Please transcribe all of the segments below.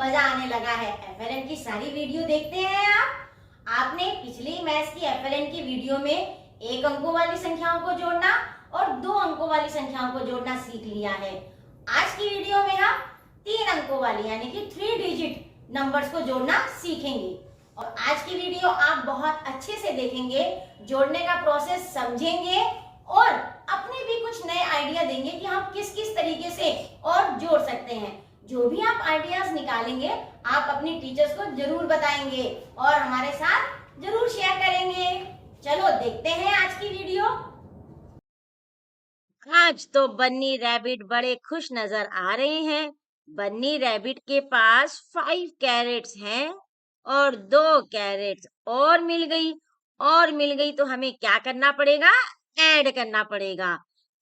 मजा आने लगा है। एफएलएन की सारी वीडियो देखते हैं आप। आपने पिछली मैथ्स की एफएलएन की वीडियो में एक अंकों वाली संख्याओं को जोड़ना और 2 अंकों वाली संख्याओं को जोड़ना सीख लिया है। आज की वीडियो में हम 3 अंकों वाली यानी कि 3 डिजिट नंबर्स को जोड़ना सीखेंगे और आज की वीडियो आप बहुत अच्छे से देखेंगे, जोड़ने का प्रोसेस समझेंगे और अपने भी कुछ नए आइडिया देंगे कि हम किस किस तरीके से और जोड़ सकते हैं। जो भी आप आइडियाज निकालेंगे आप अपनी टीचर्स को जरूर बताएंगे और हमारे साथ जरूर शेयर करेंगे। चलो देखते हैं आज की वीडियो। आज तो बन्नी रैबिट बड़े खुश नजर आ रहे हैं। बन्नी रैबिट के पास 5 कैरेट्स हैं और 2 कैरेट्स और मिल गई तो हमें क्या करना पड़ेगा? ऐड करना पड़ेगा।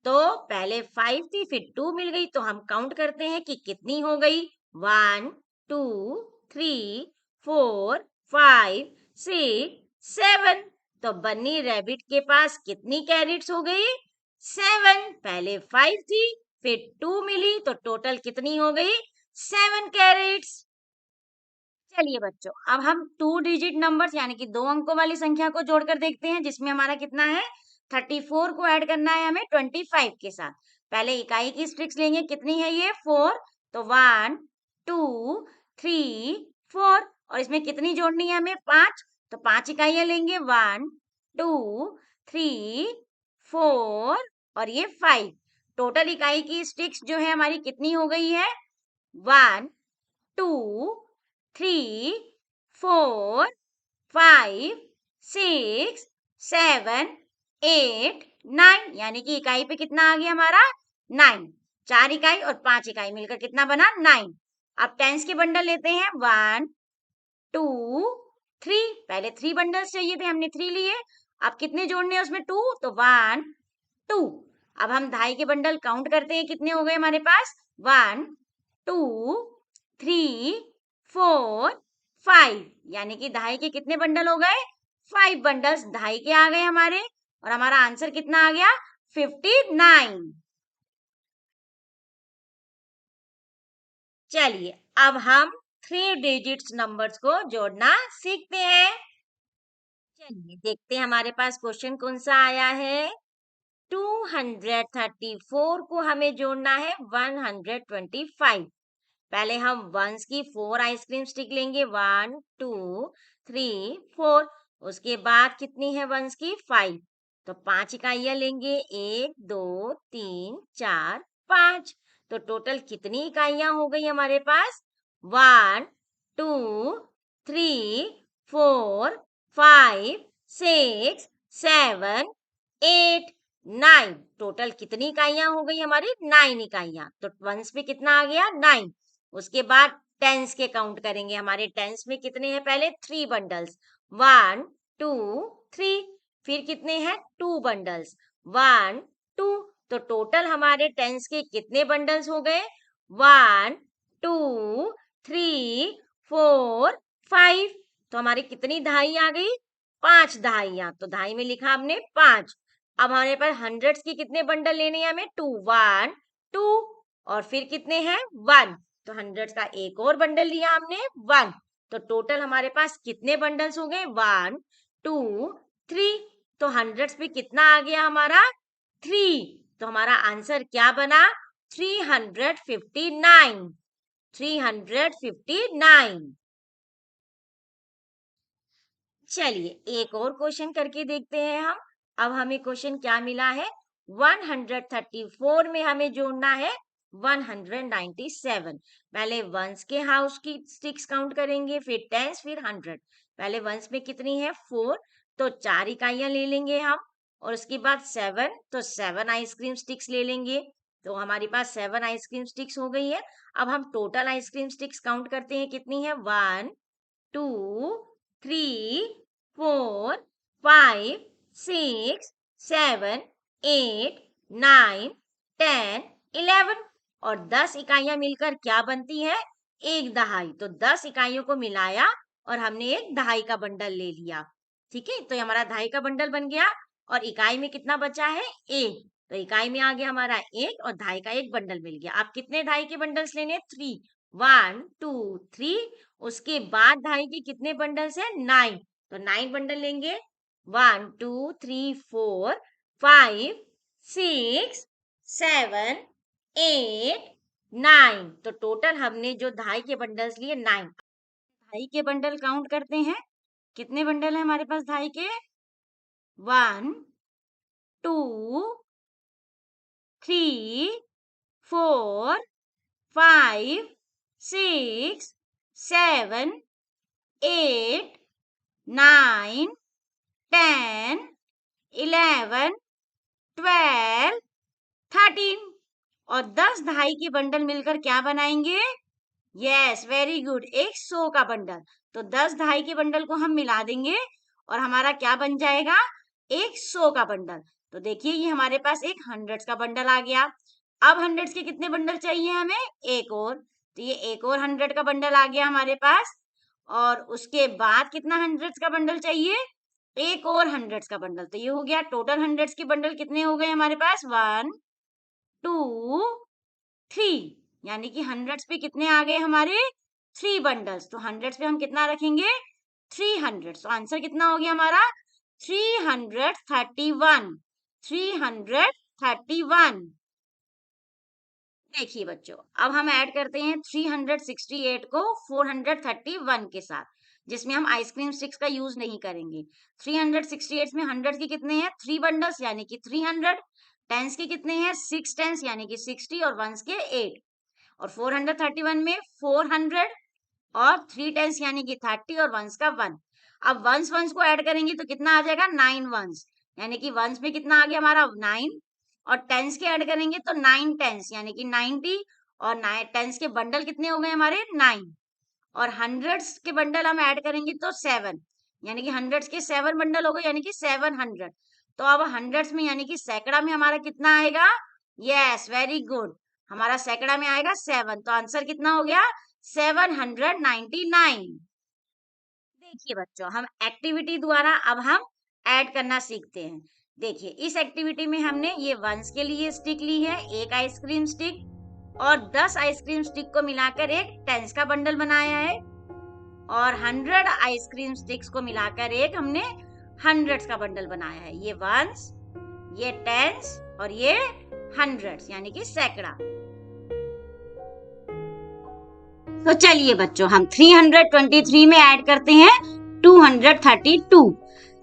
तो पहले 5 थी फिर 2 मिल गई तो हम काउंट करते हैं कि कितनी हो गई। 1 2 3 4 5 6 7। तो बन्नी रैबिट के पास कितनी कैरेट्स हो गई? 7। पहले 5 थी फिर 2 मिली तो टोटल कितनी हो गई? 7 कैरेट्स। चलिए बच्चों, अब हम 2 डिजिट नंबर्स यानी कि 2 अंकों वाली संख्या को जोड़कर देखते हैं, जिसमें हमारा कितना है? 34 को ऐड करना है हमें 25 के साथ। पहले इकाई की स्ट्रिक्स लेंगे, कितनी है ये? 4। तो 1 2 3 4 और इसमें कितनी जोड़नी है हमें? 5। तो 5 इकाइयां लेंगे, 1 2 3 4 और ये 5। टोटल इकाई की स्टिक्स जो है हमारी कितनी हो गई है? 1 2 3 4 5 6 7 8 9 यानी कि इकाई पे कितना आ गया हमारा? 9। 4 इकाई और 5 इकाई मिलकर कितना बना? 9। अब टेंस के बंडल लेते हैं, 1 2 3। पहले 3 बंडल्स चाहिए थे, हमने 3 लिए। अब कितने जोड़ने हैं उसमें? 2। तो 1 2। अब हम धाई के बंडल काउंट करते हैं, कितने हो गए हमारे पास? 1 2 3 4 5 यानी कि धाई के कितने बंडल हो गए? 5 बंडल्स धाई के आ गए हमारे और हमारा आंसर कितना आ गया? 59। चलिए अब हम 3 डिजिट्स नंबर्स को जोड़ना सीखते हैं। चलिए देखते हैं हमारे पास क्वेश्चन कौन सा आया है। 234 को हमें जोड़ना है 125। पहले हम वंस की 4 आइसक्रीम स्टिक लेंगे, 1 2 3 4। उसके बाद कितनी है वंस की? 5। तो 5 इकाइयां लेंगे, 1 2 3 4 5। तो टोटल कितनी इकाइयां हो गई हमारे पास? 1 2 3 4 5 6 7 8 9। टोटल कितनी इकाइयां हो गई हमारी? 9 इकाइयां। तो वंस पे कितना आ गया? 9। उसके बाद टेंस के काउंट करेंगे। हमारे टेंस में कितने हैं? पहले 3 बंडल्स, 1 2 3। फिर कितने हैं? 2 बंडल्स, 1 2। तो टोटल हमारे टेंस के कितने बंडल्स हो गए? 1 2 3 4 5। तो हमारी कितनी धाई आ गई? 5 धाइयां। तो धाई में लिखा हमने 5। अब हमारे पास हंड्रेड्स की कितने बंडल लेने हैं हमें? 2 1 2 और फिर कितने हैं? 1। तो हंड्रेड्स का एक और बंडल लिया हमने, 1। तो टोटल हमारे पास कितने बंडल्स हो गए? 1 2 3। तो हंड्रेड्स पे कितना आ गया हमारा? 3। तो हमारा आंसर क्या बना? 359। 359। चलिए एक और क्वेश्चन करके देखते हैं हम। अब हमें क्वेश्चन क्या मिला है? 134 में हमें जोड़ना है 197। पहले वंस के हाउस की स्टिक्स काउंट करेंगे, फिर टेंस, फिर 100। पहले वंस में कितनी है? 4। तो 4 इकाइयां ले लेंगे हम और उसके बाद 7। तो 7 आइसक्रीम स्टिक्स ले लेंगे। तो हमारे पास 7 आइसक्रीम स्टिक्स हो गई है। अब हम टोटल आइसक्रीम स्टिक्स काउंट करते हैं, कितनी है? 1 2 3 4 5 6 7 8 9 10 11 और 10 इकाइयां मिलकर क्या बनती है? एक दहाई। तो 10 इकाइयों को मिलाया और हमने एक दहाई का बंडल ले लिया। ठीक है, तो हमारा दहाई का बंडल बन गया और इकाई में कितना बचा है? एक। तो इकाई में आ गया हमारा एक और दहाई का एक बंडल मिल गया। आप कितने दहाई के बंडल्स लेने? 3। 1 2 3। उसके बाद दहाई के कितने बंडल्स हैं? 9। तो 9 बंडल लेंगे। 1 2 3 4 5 6 7 8 9। तो टोटल हमने जो दहाई के बंडल्स लिए 9। दहाई के बंडल काउंट करते हैं। कितने बंडल है हमारे पास दहाई के? 1 2 3 4 5 6 7 8 9 10 11 12 13। और 10 दहाई के बंडल मिलकर क्या बनाएंगे? यस, वेरी गुड, एक 100 का बंडल। तो 10 दहाई के बंडल को हम मिला देंगे और हमारा क्या बन जाएगा? एक 100 का बंडल। तो देखिए ये हमारे पास एक 100 का बंडल आ गया। अब 100 के कितने बंडल चाहिए हमें? एक और। तो ये एक और 100 का बंडल आ गया हमारे पास। और उसके बाद कितना 100 का बंडल चाहिए? एक और 100 का बंडल। तो ये हो गया टोटल 100 के बंडल कितने हो गए हमारे पास? 1 2 3। यानी कि 100 पे कितने आ गए हमारे? 3 बंडल्स। तो 100 पे हम कितना रखेंगे? 300। तो आंसर कितना हो गया हमारा? 331। 331। देखिए बच्चों, अब हम ऐड करते हैं 368 को 431 के साथ, जिसमें हम आइसक्रीम स्टिक्स का यूज नहीं करेंगे। 368 में 100 के कितने हैं? 3 बंडल्स यानी कि 300। टेंस के कितने हैं? 6 टेंस यानी कि 60 और वंस के 8। और 431 में 400 और 3 टेंस यानी कि 30 और वंस का 1। अब वंस वंस को ऐड करेंगे तो कितना आ जाएगा? 9 वंस। यानी कि वंस में कितना आ गया हमारा? 9। और टेंस के ऐड करेंगे तो 9 टेंस यानी कि 90। और 9 टेंस के बंडल कितने हो गए हमारे? 9। और हंड्रेड्स के बंडल हम ऐड करेंगे तो 7। यानी कि हंड्रेड्स के 7 बंडल हो गए यानी कि 700। तो अब हंड्रेड्स में यानी कि सैकड़ा में हमारा कितना आएगा? यस, वेरी गुड, हमारा सैकड़ा में आएगा 7। तो आंसर कितना हो गया? 799। देखिए बच्चों, हम एक्टिविटी द्वारा अब हम ऐड करना सीखते हैं। देखिए इस एक्टिविटी में हमने ये वंस के लिए स्टिक ली है, एक आइसक्रीम स्टिक, और 10 आइसक्रीम स्टिक को मिलाकर एक टेंस का बंडल बनाया है। और 100 आइसक्रीम स्टिक्स को मिलाकर एक हमने 100 का बंडल बनाया है। ये वंस, ये टेंस और ये 100 यानी कि सैकड़ा। तो चलिए बच्चों, हम 323 में ऐड करते हैं 232।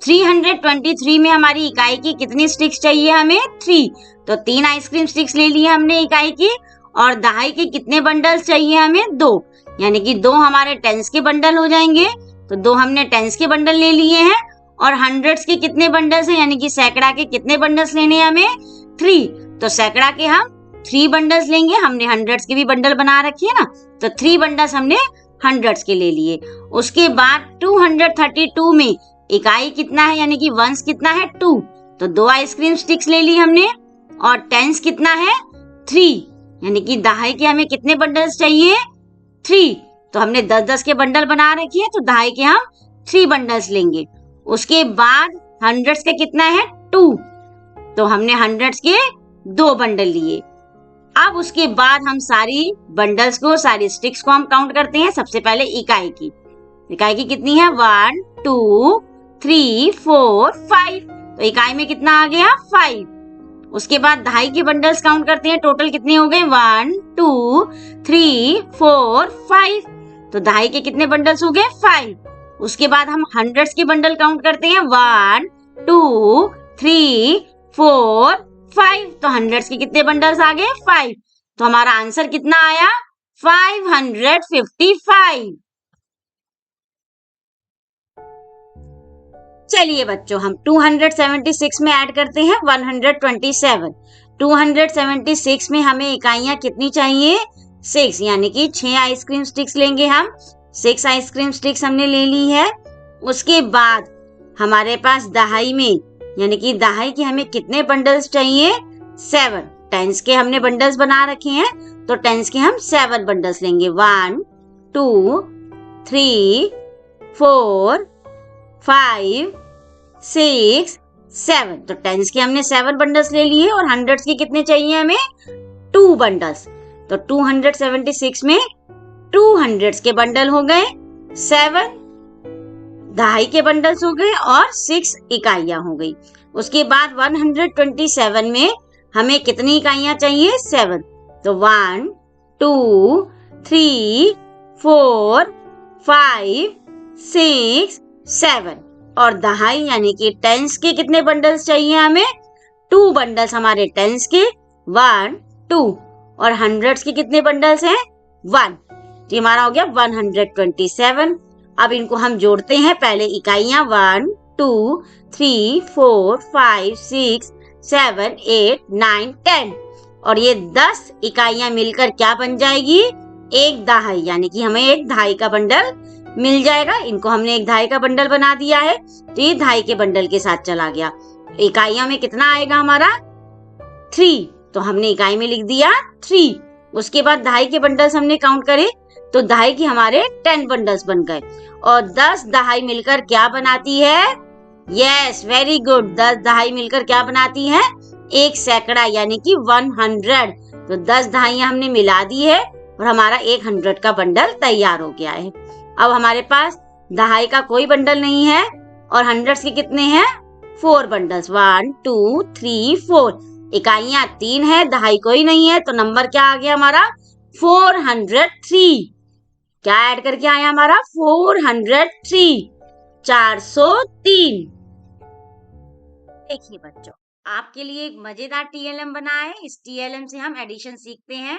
323 में हमारी इकाई की कितनी स्टिक्स चाहिए हमें? 3। तो 3 आइसक्रीम स्टिक्स ले लिए हमने इकाई की। और दहाई के कितने बंडल्स चाहिए हमें? 2। यानी कि 2 हमारे टेंस के बंडल हो जाएंगे। तो 2 हमने टेंस के बंडल ले लिए हैं। और 100 के कितने बंडल्स हैं? यानी कि सैकड़ा के कितने बंडल्स लेने हैं हमें? 3। तो सैकड़ा के हम 3 बंडल्स लेंगे। हमने 100 के भी बंडल बना रखी है ना, तो 3 बंडल्स हमने 100 के ले लिए। उसके बाद 232 में इकाई कितना है? यानी कि वंस कितना है? 2। तो 2 आइसक्रीम स्टिक्स ले ली हमने। और टेंस कितना है? 3। यानी कि दहाई के हमें कितने बंडल्स चाहिए? 3। तो हमने 10-10 के बंडल बना रखी है, तो दहाई के हम 3 बंडल्स लेंगे। उसके बाद 100 का कितना है? 2। तो हमने 100 के 2 बंडल लिए। अब उसके बाद हम सारी बंडल्स को, सारी स्टिक्स को हम काउंट करते हैं। सबसे पहले इकाई की कितनी है? 1 2 3 4 5। तो इकाई में कितना आ गया? 5। उसके बाद दहाई के बंडल्स काउंट करते हैं। टोटल कितने हो गए? 1 2 3 4 5। तो दहाई के कितने बंडल्स हो गए? 5। उसके बाद हम 100 के बंडल काउंट करते हैं। 1 2 3 4 5। तो 100 के कितने बंडल्स आ गए? 5। तो हमारा आंसर कितना आया? 555। चलिए बच्चों, हम 276 में ऐड करते हैं 127। 276 में हमें इकाइयां कितनी चाहिए? 6। यानी कि 6 आइसक्रीम स्टिक्स लेंगे हम। 6 आइसक्रीम स्टिक्स हमने ले ली है। उसके बाद हमारे पास दहाई में, यानी कि दहाई के हमें कितने बंडल्स चाहिए? 7। टेंस के हमने बंडल्स बना रखे हैं, तो टेंस के हम 7 बंडल्स लेंगे। 1 2 3 4 5 6 7। तो टेंस के हमने 7 बंडल्स ले लिए। और 100 के कितने चाहिए हमें? 2 बंडल्स। तो 276 में 200 के बंडल हो गए, 7 दहाई के बंडल्स हो गए और 6 इकाइयां हो गई। उसके बाद 127 में हमें कितनी इकाइयां चाहिए? 7। तो 1 2 3 4 5 6 7 और दहाई यानी कि टेंस के कितने बंडल्स चाहिए हमें? 2 बंडल्स हमारे टेंस के, 1 2 और हंड्रेड्स के कितने बंडल्स हैं? 1। तो हमारा हो गया 127। अब इनको हम जोड़ते हैं। पहले इकाइयां 1 2 3 4 5 6 7 8 9 10 और ये 10 इकाइयां मिलकर क्या बन जाएगी? एक दहाई, यानी कि हमें एक दहाई का बंडल मिल जाएगा। इनको हमने एक दहाई का बंडल बना दिया है, तो ये दहाई के बंडल के साथ चला गया। इकाइयां में कितना आएगा हमारा? 3। तो हमने इकाई में लिख दिया 3। उसके बाद दहाई के बंडल्स हमने काउंट करे तो दहाई के हमारे 10 बंडल्स बन गए और 10 दहाई मिलकर क्या बनाती है? Yes, very good. 10 दहाई मिलकर क्या बनाती है? एक सैकड़ा, यानी कि 100। तो 10 दहाइयां हमने मिला दी है और हमारा 100 का बंडल तैयार हो गया है। अब हमारे पास दहाई का कोई बंडल नहीं है और हंड्रेड्स के कितने हैं? 4 बंडल्स, 1 2 3 4। इकाइयां 3 है, दहाई कोई नहीं है, तो नंबर क्या आ गया हमारा? 403। क्या ऐड करके आया हमारा? 403, 403। देखिए बच्चों, आपके लिए एक मजेदार टीएलएम बना है। इस टीएलएम से हम एडिशन सीखते हैं।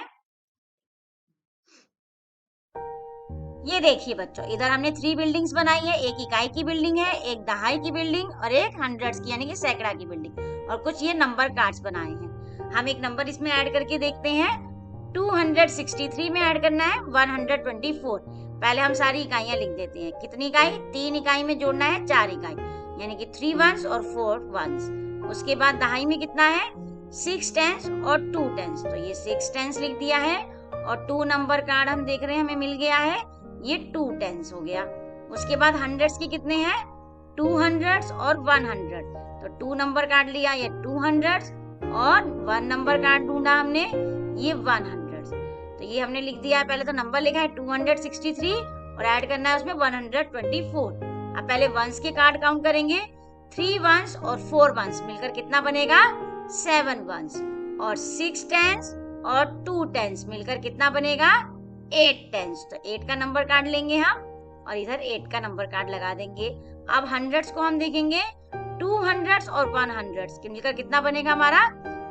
ये देखिए बच्चों, इधर हमने 3 बिल्डिंग्स बनाई है। एक इकाई की बिल्डिंग है, एक दहाई की बिल्डिंग और एक हंड्रेड्स की यानी कि सैकड़ा की बिल्डिंग और कुछ ये नंबर कार्ड्स बनाए हैं। हम एक नंबर इसमें ऐड करके देखते हैं। 263 में ऐड करना है 124। पहले हम सारी इकाइयां लिख देते हैं। कितनी इकाई? 3 इकाई में जोड़ना है 4 इकाई, यानी कि 3 वंस और 4 वंस। उसके बाद दहाई में कितना है? 6 टेंस और 2 टेंस, तो ये 6 टेंस लिख दिया है और 2 नंबर कार्ड हम देख रहे हैं हमें मिल गया है, ये 2 टेंस हो गया। उसके बाद हंड्रेड्स के कितने हैं? 200 और 100, तो 2 नंबर कार्ड लिया, ये 200 और 1 नंबर कार्ड ढूंढा हमने, ये 100। तो ये हमने लिख दिया है। पहले तो नंबर लिखा है 263 और ऐड करना है उसमें 124। अब पहले वंस के कार्ड काउंट करेंगे। 3 वंस और 4 वंस मिलकर कितना बनेगा? 7 वंस और 6 टेंस और 2 टेंस मिलकर कितना बनेगा? 8 टेंस। तो 8 का नंबर कार्ड लेंगे हम और इधर 8 का नंबर कार्ड लगा देंगे। अब हंड्रेड्स को हम देखेंगे। 200 और 100 मिलकर कितना बनेगा हमारा?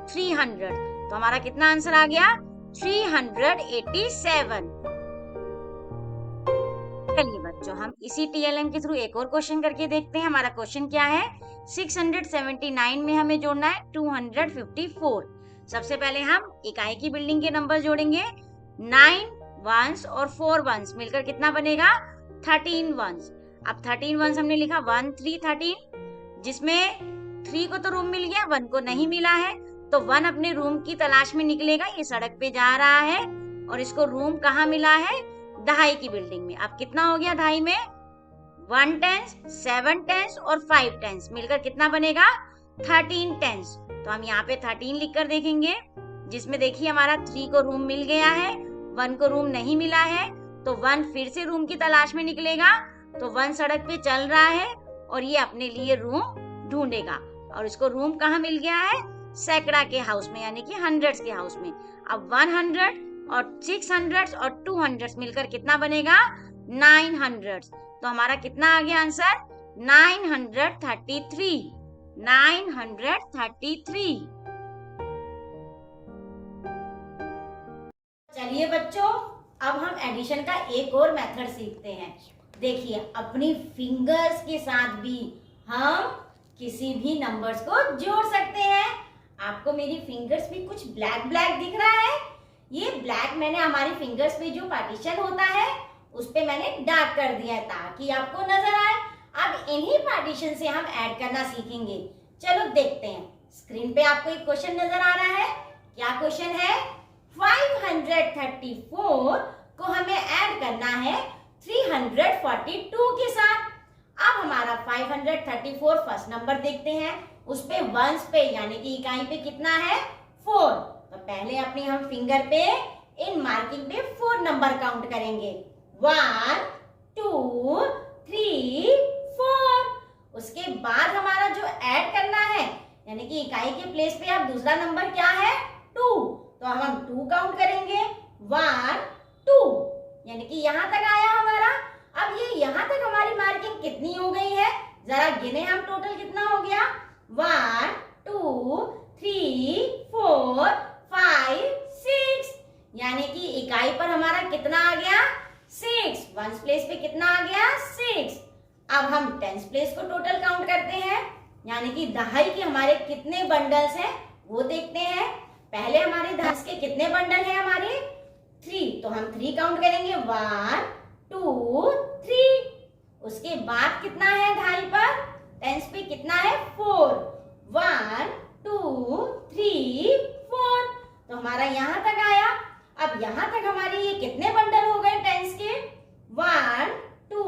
300। तो हमारा कितना आंसर आ गया? 387। चलिए बच्चों, हम इसी टीएलएम के थ्रू एक और क्वेश्चन करके देखते हैं। हमारा क्वेश्चन क्या है? 679 में हमें जोड़ना है 254। सबसे पहले हम इकाई की बिल्डिंग के नंबर जोड़ेंगे। 9 वंस और 4 वंस मिलकर कितना बनेगा? 13 वंस। अब 13 वंस हमने लिखा 1 3 13, जिसमें 3 को तो रूम मिल गया, 1 को नहीं मिला है, तो 1 अपने रूम की तलाश में निकलेगा। ये सड़क पे जा रहा है और इसको रूम कहाँ मिला है? दहाई की बिल्डिंग में। अब कितना हो गया दहाई में? 1 टेंस, 7 टेंस और 5 टेंस मिलकर कितना बनेगा? 13 टेंस। तो हम यहाँ पे 13 लिखकर देखेंगे, जिसमें देखिए हमारा 3 को रूम मिल गया है, 1 को रूम नहीं मिला है, तो 1 फिर से रूम की तलाश में निकलेगा। तो 1 सड़क पे चल रहा है और ये अपने लिए रूम ढूंढेगा और इसको रूम कहाँ मिल गया है? सैकड़ा के हाउस में, यानी कि हंड्रेड्स के हाउस में। अब 100 और 600 और 200 मिलकर कितना बनेगा? 900। तो हमारा कितना आ गया आंसर? 933। 933। चलिए बच्चों, अब हम एडिशन का एक और मेथड सीखते हैं। देखिए, अपनी फिंगर्स के साथ भी हम किसी भी नंबर्स को जोड़ सकते हैं। आपको मेरी फिंगर्स भी कुछ ब्लैक ब्लैक दिख रहा है? ये ब्लैक मैंने हमारी फिंगर्स पे जो पार्टीशन होता है उस पे मैंने डार्क कर दिया है ताकि आपको नजर आए। अब इन्हीं पार्टीशन से हम ऐड करना सीखेंगे। चलो देखते हैं। स्क्रीन पे आपको एक क्वेश्चन नजर आ रहा है। क्या क्वेश्चन है? 534 को हमें ऐड करना है 342 के साथ। अब हमारा 534 फर्स्ट नंबर देखते हैं, उस पे वंस पे यानी कि इकाई पे कितना है? 4। तो पहले अपनी हम फिंगर पे इन मार्किंग पे 4 नंबर काउंट करेंगे। 1 2 3 4। उसके बाद हमारा जो ऐड करना है यानी कि इकाई के प्लेस पे अब दूसरा नंबर क्या है 2, तो हम 2 काउंट करेंगे। 1 2 यानी कि यहाँ तक आया हमारा। अब ये यहाँ तक हमारी मार्किंग कितनी हो गई है, जरा गिने हम टोटल कितना हो गया। 1 2 3 4 5 6 यानी कि इकाई पर हमारा कितना आ गया 6। वंस प्लेस पे कितना आ गया 6। अब हम टेंस प्लेस को टोटल काउंट करते हैं यानी कि दहाई के हमारे कितने बंडल्स हैं वो देखते हैं। पहले हमारे 10 के कितने बंडल हैं हमारे 3, तो हम 3 काउंट करेंगे। 1 2 3। उसके बाद कितना है दहाई पर टेंस पे कितना है 4। 1 2 3 4 तो हमारा यहाँ तक आया। अब यहाँ तक हमारे ये कितने बंडल हो गए टेंस के 1 2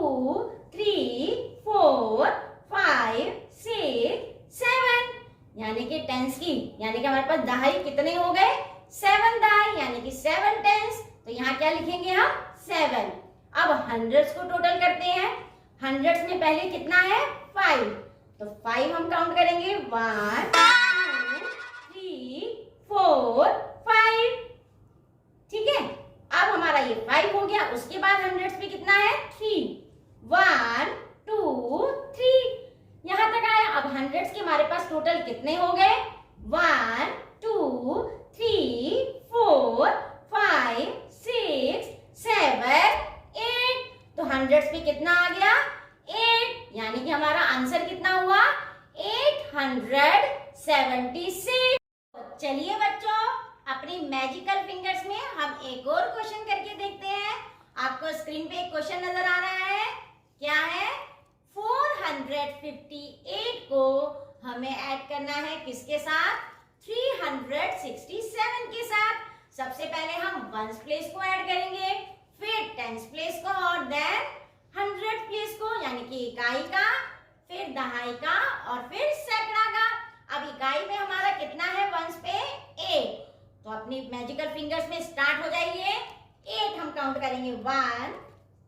3 4 5 6 7 यानी कि टेंस की यानी कि हमारे पास दहाई कितने हो गए 7 दहाई यानी कि 7 टेंस। तो यहाँ क्या लिखेंगे हम 7। अब हंड्रेड्स को टोटल करते हैं। हंड्रेड्स में पहले कितना है 5, तो 5 हम काउंट करेंगे। 1 2 3 4 5। ठीक है, अब हमारा ये 5 हो गया। उसके बाद हंड्रेड्स पे कितना है 3। 1 2 3 यहाँ तक आया। अब हंड्रेड्स के हमारे पास टोटल कितने हो गए 1 2 3 4 5 6 7 8। तो हंड्रेड्स पे कितना आ गया 8 यानी कि हमारा आंसर कितना हुआ 876। चलिए बच्चों, अपनी मैजिकल फिंगर्स में हम एक और क्वेश्चन करके देखते हैं। आपको स्क्रीन पे एक क्वेश्चन नजर आ रहा है, क्या है 458 को हमें ऐड करना है किसके साथ 367 के साथ। सबसे पहले हम वंस प्लेस को ऐड करेंगे, फिर टेंस प्लेस को और देन हंड्रेड प्लेस को यानी कि इकाई का, फिर दहाई का और फिर सैकड़ा का। अब इकाई में हमारा कितना है वंस पे 8, तो अपनी मैजिकल फिंगर्स में स्टार्ट हो जाइए। 8 हम काउंट करेंगे। 1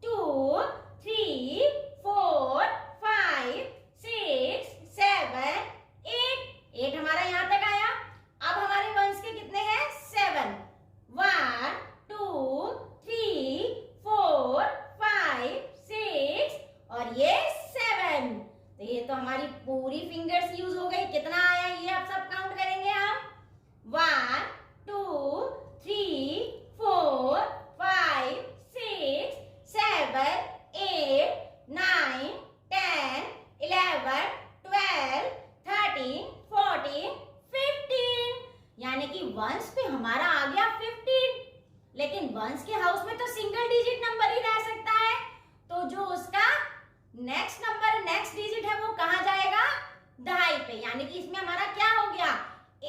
2 3 4 5 6 7 8 हमारा यहाँ तक आया। अब हमारे वंस के कितने हैं 7। 1 2 3 4 5 6 और ये 7। तो ये तो हमारी पूरी फिंगर्स यूज हो गई। कितना आया ये आप सब काउंट करेंगे हम। 1 2 3 4 5 6 7 8 9 10 11 12 13 14 15 यानी कि वंस पे हमारा आ गया 15। लेकिन वंस के हाउस में तो सिंगल डिजिट नंबर ही रह सकता है, तो जो उसका नेक्स्ट नंबर नेक्स्ट डिजिट है वो कहाँ जाएगा दहाई पे। यानी कि इसमें हमारा क्या हो गया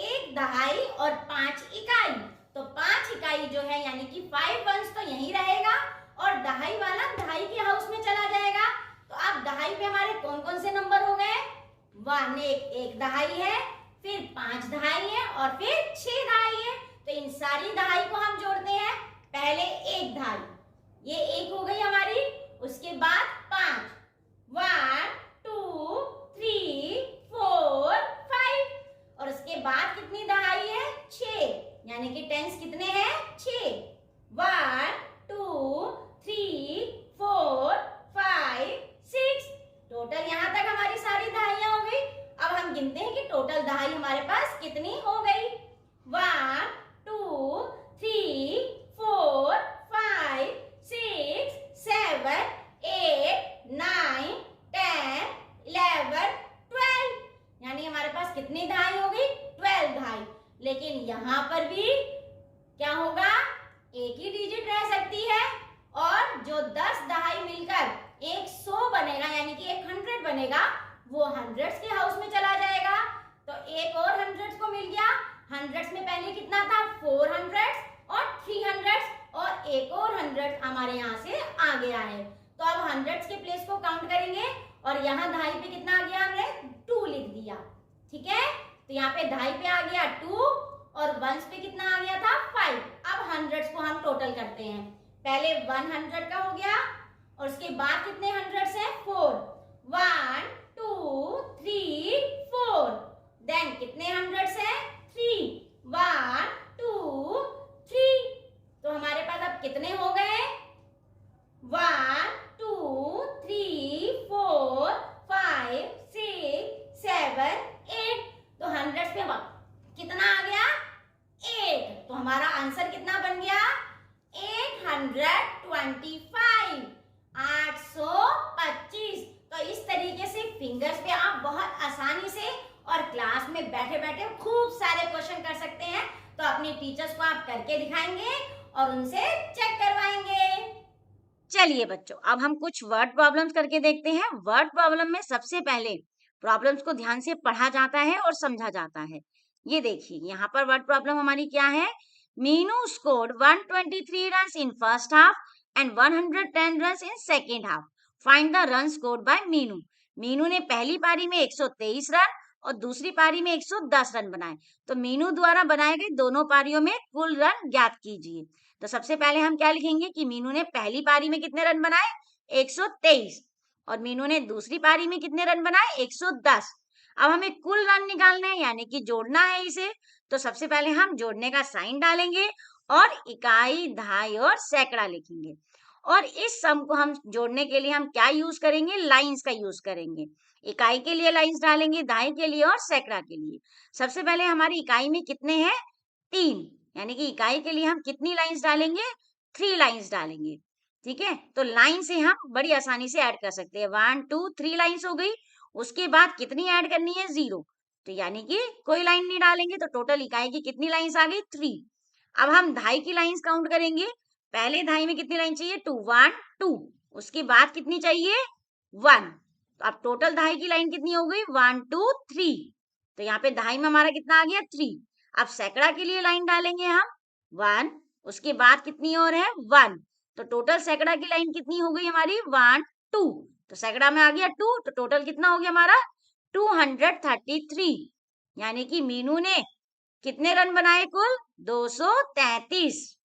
1 दहाई और 5 इकाई। तो 5 इकाई जो है यानी कि 5 वंस तो यहीं रहेगा और दहाई वाला दहाई के हाउस में चला जाएगा। तो अब दहाई पे हमारे कौन कौन से नंबर हो गए 1 दहाई है, फिर 5 दहाई है और फिर 6 दहाई है। तो इन सारी दहाई को हम जोड़ते हैं। पहले 1 दहाई, ये 1 हो गई हमारी। उसके बाद 5 1 2 3 4 5 और उसके बाद कितनी दहाई है 6 यानी कि टेंस कितने हैं 6। 1 2 3 4 5 6 टोटल यहाँ तक हमारी सारी दहाइयां हो गई। अब हम गिनते हैं कि टोटल दहाई हमारे पास कितनी हो गई। 1 2 3 4 5 6 7 8 9 10 11 12 यानी हमारे पास कितनी दहाई हो गई 12 दहाई। लेकिन यहाँ पर भी क्या होगा एक ही डिजिट रह सकती है और जो 10 दहाई मिलकर 100 बनेगा यानी कि 100 बनेगा वो हंड्रेड्स के हाउस में चला जाएगा। तो एक और हंड्रेड्स को मिल गया। हंड्रेड्स में पहले कितना था 400 और 300 और एक और 100 हमारे यहाँ से आ गया है। तो अब हंड्रेड्स के प्लेस को काउंट करेंगे और यहाँ दहाई पे कितना आ गया हमने 2 लिख दिया। ठीक है, तो यहाँ पे दहाई पे आ गया 2 और वंस पे कितना आ गया था 5। अब हंड्रेड्स को हम टोटल करते हैं। पहले 100 का हो गया और उसके बाद कितने हंड्रेड्स हैं 4। 1 2 3 4। देन कितने हंड्रेड्स हैं 3। 1 2 3। तो हमारे पास अब कितने हो गए 1 2 3 4 5 6 7 8। तो हंड्रेड्स पे कितना आ गया 8। तो हमारा आंसर कितना बन गया 825। 825। तो इस तरीके से फिंगर्स पे आप बहुत आसानी से और क्लास में बैठे बैठे खूब सारे क्वेश्चन कर सकते हैं। तो अपने टीचर्स को आप करके दिखाएंगे और उनसे चेक करवाएंगे। चलिए बच्चों, अब हम कुछ वर्ड प्रॉब्लम्स करके देखते हैं। वर्ड प्रॉब्लम में सबसे पहले प्रॉब्लम्स को ध्यान से पढ़ा जाता है और समझा जाता है। ये देखिए, यहाँ पर वर्ड प्रॉब्लम हमारी क्या है। Meenu scored 123 runs in first half and 110 runs in second half. Find the run scored by Meenu. Meenu ने पहली पारी में 123 रन और दूसरी पारी में 110 रन बनाए। तो मीनू द्वारा बनाए गए दोनों पारियों में कुल रन ज्ञात कीजिए। तो सबसे पहले हम क्या लिखेंगे कि मीनू ने पहली पारी में कितने रन बनाए 123 और मीनू ने दूसरी पारी में कितने रन बनाए 110। अब हमें कुल रन निकालना है, यानी कि जोड़ना है इसे। तो सबसे पहले हम जोड़ने का साइन डालेंगे और इकाई, दहाई और सैकड़ा लिखेंगे। और इस सम को हम जोड़ने के लिए हम क्या यूज करेंगे, लाइंस का यूज करेंगे। इकाई के लिए लाइंस डालेंगे, दहाई के लिए और सैकड़ा के लिए। सबसे पहले हमारी इकाई में कितने हैं 3, यानी कि इकाई के लिए हम कितनी लाइंस डालेंगे 3 लाइंस डालेंगे। ठीक है, तो लाइन से हम बड़ी आसानी से ऐड कर सकते हैं। 1 2 3 लाइंस हो गई। उसके बाद कितनी ऐड करनी है 0। तो यानी कि कोई लाइन नहीं डालेंगे। तो टोटल इकाई की कितनी लाइंस आ गई 3। अब हम दहाई की लाइंस काउंट करेंगे। पहले दहाई में कितनी लाइन चाहिए 2 1 2। उसके बाद कितनी चाहिए 1। तो अब टोटल दहाई की लाइन कितनी हो गई 1 2 3। तो यहाँ पे दहाई में हमारा कितना आ गया 3। अब सैकड़ा के लिए लाइन डालेंगे हम 1। उसके बाद कितनी और है 1। तो टोटल सैकड़ा की लाइन कितनी हो गई हमारी 1 2। तो सैकड़ा में आ गया 2। तो टोटल कितना हो गया हमारा 233। यानी कि मीनू ने कितने रन बनाए कुल 233।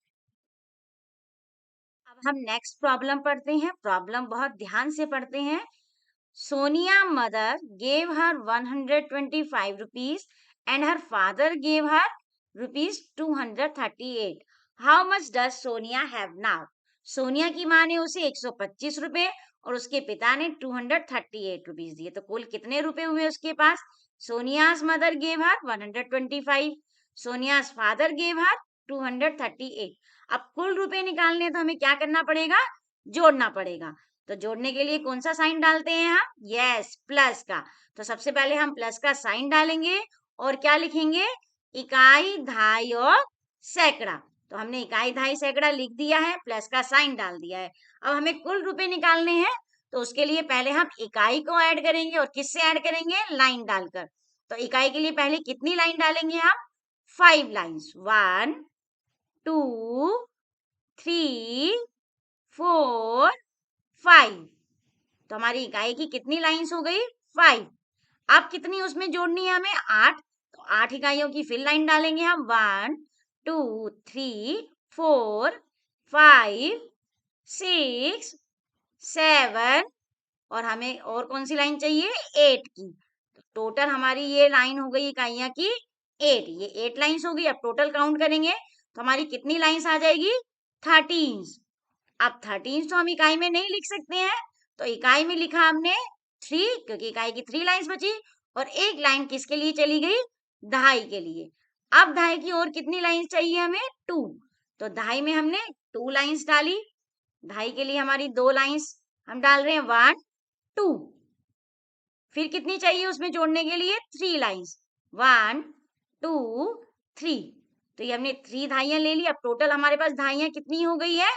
अब हम नेक्स्ट प्रॉब्लम पढ़ते हैं। प्रॉब्लम बहुत ध्यान से पढ़ते हैं। Sonia mother gave her 125 rupees and her father gave her rupees 238. How much does Sonia have now? Sonia की माँ ने उसे 125 रुपए और उसके पिता ने 238 रुपीस दिए। तो कुल कितने रुपए हुए उसके पास। सोनिया's mother gave her 125. सोनिया's father gave her 238. अब कुल रुपए निकालने तो हमें क्या करना पड़ेगा, जोड़ना पड़ेगा। तो जोड़ने के लिए कौन सा साइन डालते हैं हम, यस प्लस का। तो सबसे पहले हम प्लस का साइन डालेंगे और क्या लिखेंगे इकाई, दहाई और सैकड़ा। तो हमने इकाई, दहाई, सैकड़ा लिख दिया है, प्लस का साइन डाल दिया है। अब हमें कुल रुपए निकालने हैं। तो उसके लिए पहले हम इकाई को ऐड करेंगे और किससे ऐड करेंगे, लाइन डालकर। तो इकाई के लिए पहले कितनी लाइन डालेंगे हम 5 लाइन्स। 1 2 3 4 5। तो हमारी इकाई की कितनी लाइंस हो गई 5। अब कितनी उसमें जोड़नी है हमें 8। तो 8 इकाइयों की फिर लाइन डालेंगे हम 1 2 3 4 5 6 7 और हमें और कौन सी लाइन चाहिए 8 की। तो टोटल हमारी ये लाइन हो गई इकाइयां की 8। ये 8 लाइंस हो गई। अब टोटल काउंट करेंगे तो हमारी कितनी लाइंस आ जाएगी 13। अब 13 तो हम इकाई में नहीं लिख सकते हैं। तो इकाई में लिखा हमने 3, क्योंकि इकाई की 3 लाइंस बची और एक लाइन किसके लिए चली गई, दहाई के लिए। अब दहाई की और कितनी लाइंस चाहिए हमें 2। तो दहाई में हमने 2 लाइंस डाली। दहाई के लिए हमारी 2 लाइंस हम डाल रहे हैं 1 2। फिर कितनी चाहिए उसमें जोड़ने के लिए 3 लाइंस 1 2 3। तो ये हमने 3 दहाइयां ले ली। अब टोटल हमारे पास दहाइयां कितनी हो गई है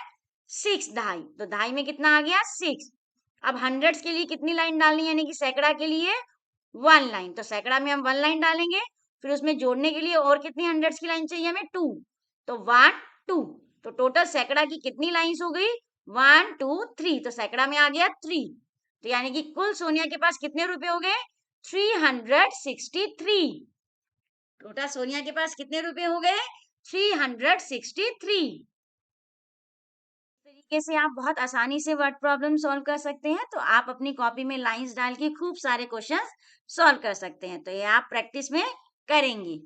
6 दहाई। तो दहाई में कितना आ गया 6। अब हंड्रेड्स के लिए कितनी लाइन डालनी है, यानी कि सैकड़ा के लिए 1 लाइन। तो सैकड़ा में हम 1 लाइन डालेंगे। फिर उसमें जोड़ने के लिए और कितनी हंड्रेड्स की लाइन चाहिए हमें 2। तो 1 2। तो टोटल सैकड़ा की कितनी लाइंस हो गई 1 2 3। तो सैकड़ा में आ गया 3। तो यानी कि कुल सोनिया के पास कितने रुपए हो गए 363। छोटा सोनिया के पास कितने रुपए हो गए? 363। तरीके से आप बहुत आसानी से वर्ड प्रॉब्लम सॉल्व कर सकते हैं। तो आप अपनी कॉपी में लाइंस डाल के खूब सारे क्वेश्चंस सॉल्व कर सकते हैं। तो ये आप प्रैक्टिस में करेंगी।